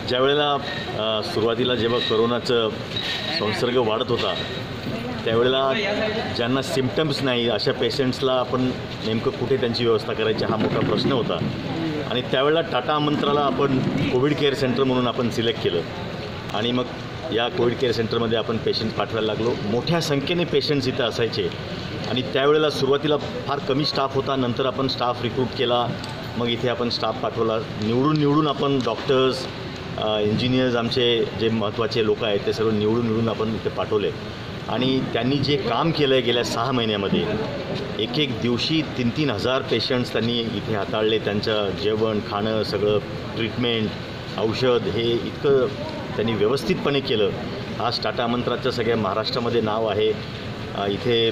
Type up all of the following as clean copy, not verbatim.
ज्यावेळेला सुरुवातीला जेव्हा कोरोनाचं संसर्ग वाढत होता त्यावेळेला ज्यांना सिम्पटम्स नाही अशा पेशंट्सला आपण नेमकं कुठे त्यांची व्यवस्था करायची हा मोठा प्रश्न होता आणि त्यावेळेला टाटा मंत्राला आपण कोविड केअर सेंटर म्हणून आपण सिलेक्ट केलं आणि मग या कोविड केअर सेंटरमध्ये आपण पेशंट पाठवायला लागलो. मोठ्या संख्येने पेशंट्स इथं असायचे आणि त्यावेळेला सुरुवातीला फार कमी स्टाफ होता. नंतर आपण स्टाफ रिक्रूट केला. मग इथे आपण स्टाफ पाठवला. निवडून आपण डॉक्टर्स इंजिनियर्स आमचे जे महत्त्वाचे लोक आहेत ते सर्व निवडून आपण इथे पाठवले आणि त्यांनी जे काम केलं आहे गेल्या 6 महिन्यामध्ये एक दिवशी 3-3 हजार पेशंट्स त्यांनी इथे हाताळले. त्यांचं जेवण खाणं सगळं ट्रीटमेंट औषध हे इतकं त्यांनी व्यवस्थितपणे केलं. आज टाटा मंत्राचं सगळ्या महाराष्ट्रामध्ये नाव आहे. इथे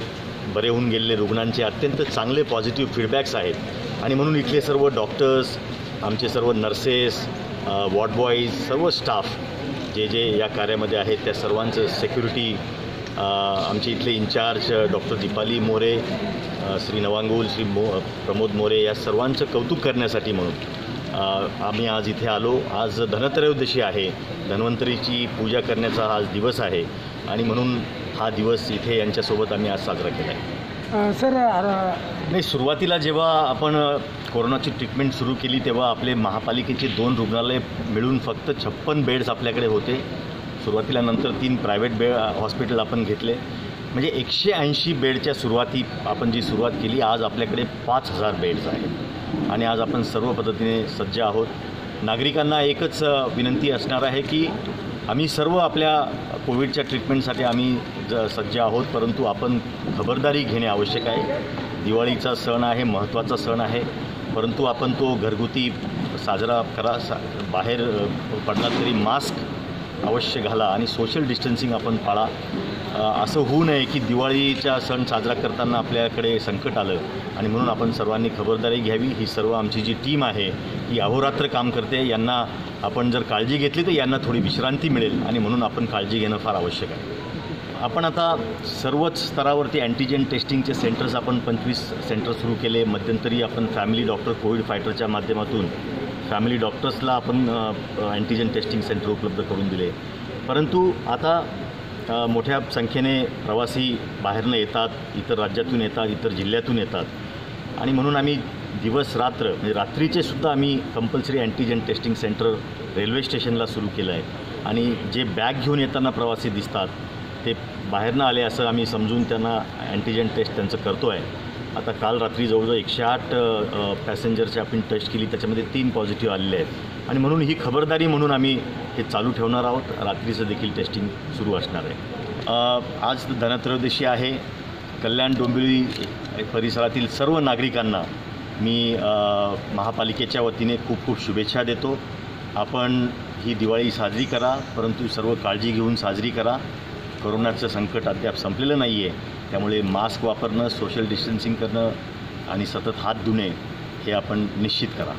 बरे होऊन गेलेले रुग्णांचे अत्यंत चांगले पॉझिटिव्ह फीडबॅक्स आहेत आणि म्हणून इथले सर्व डॉक्टर्स आमचे सर्व नर्सेस वॉर्ड बॉईज सर्व स्टाफ जे या कार्यामध्ये आहेत त्या सर्वांचं सिक्युरिटी आमचे इथले इंचार्ज डॉक्टर दीपाली मोरे श्री नवांगुल श्री प्रमोद मोरे या सर्वांचं कौतुक करण्यासाठी म्हणून आम्ही आज इथे आलो. आज धनत्रयोदशी आहे. धन्वंतरीची पूजा करण्याचा आज दिवस आहे आणि म्हणून हा दिवस इथे यांच्यासोबत आम्ही आज साजरा केला आहे. सर नाही, सुरुवातीला जेव्हा आपण कोरोनाची ट्रीटमेंट सुरू केली तेव्हा आपले महापालिकेचे 2 रुग्णालय मिळून फक्त 56 बेड्स आपल्याकडे होते सुरुवातीला. नंतर 3 प्रायव्हेट हॉस्पिटल आपण घेतले. म्हणजे 180 बेडच्या आपण जी सुरुवात केली आज आपल्याकडे 5000 बेड्स आहेत आणि आज आपण सर्व पद्धतीने सज्ज आहोत. नागरिकांना एकच विनंती असणार आहे की आम्ही सर्व आपल्या कोविडच्या ट्रीटमेंटसाठी आम्ही सज्ज आहोत, परंतु आपण खबरदारी घेणे आवश्यक आहे. दिवाळीचा सण आहे, महत्त्वाचा सण आहे, परंतु आपण तो घरगुती साजरा करा. बाहेर पडला तरी मास्क अवश्य घाला आणि सोशल डिस्टन्सिंग आपण पाळा. असं होऊ नये की दिवाळीचा सण साजरा करताना आपल्याकडे संकट आलं आणि म्हणून आपण सर्वांनी खबरदारी घ्यावी. ही सर्व आमची जी टीम आहे ही अहोरात्र काम करते. यांना आपण जर काळजी घेतली तर यांना थोडी विश्रांती मिळेल आणि म्हणून आपण काळजी घेणं फार आवश्यक आहे. आपण आता सर्वच स्तरावरती अँटीजेन टेस्टिंगचे सेंटर्स आपण 25 सेंटर सुरू केले. मध्यंतरी आपण फॅमिली डॉक्टर कोविड फायटरच्या माध्यमातून फॅमिली डॉक्टर्सला आपण अँटीजेन टेस्टिंग सेंटर उपलब्ध करून दिले. परंतु आता मोठ्या संख्येने प्रवासी बाहेरनं येतात, इतर राज्यातून येतात, इतर जिल्ह्यातून येतात आणि म्हणून आम्ही दिवस रात्र म्हणजे रात्रीचे सुद्धा आम्ही compulsory antigen testing centre railway स्टेशनला सुरू केलं आहे आणि जे बॅग घेऊन येताना प्रवासी दिसतात ते बाहेरनं आले असं आम्ही समजून त्यांना अँटीजेन टेस्ट त्यांचं करतो आहे. आता काल रात्री जवळजवळ 108 पॅसेंजरची आपण टेस्ट केली, त्याच्यामध्ये 3 पॉझिटिव्ह आलेले आहेत आणि म्हणून ही खबरदारी म्हणून आम्ही हे चालू ठेवणार आहोत. रात्रीचं देखील टेस्टिंग सुरू असणार आहे. आज धनत्रयोदशी आहे. कल्याण डोंबिवली परिसरातील सर्व नागरिकांना मी महापालिकेच्या वतीने खूप खूप शुभेच्छा देतो. आपण ही दिवाळी साजरी करा, परंतु सर्व काळजी घेऊन साजरी करा. कोरोनाचं संकट अद्याप संपलेलं नाही आहे, त्यामुळे मास्क वापरणं, सोशल डिस्टन्सिंग करणं आणि सतत हात धुणे हे आपण निश्चित करा.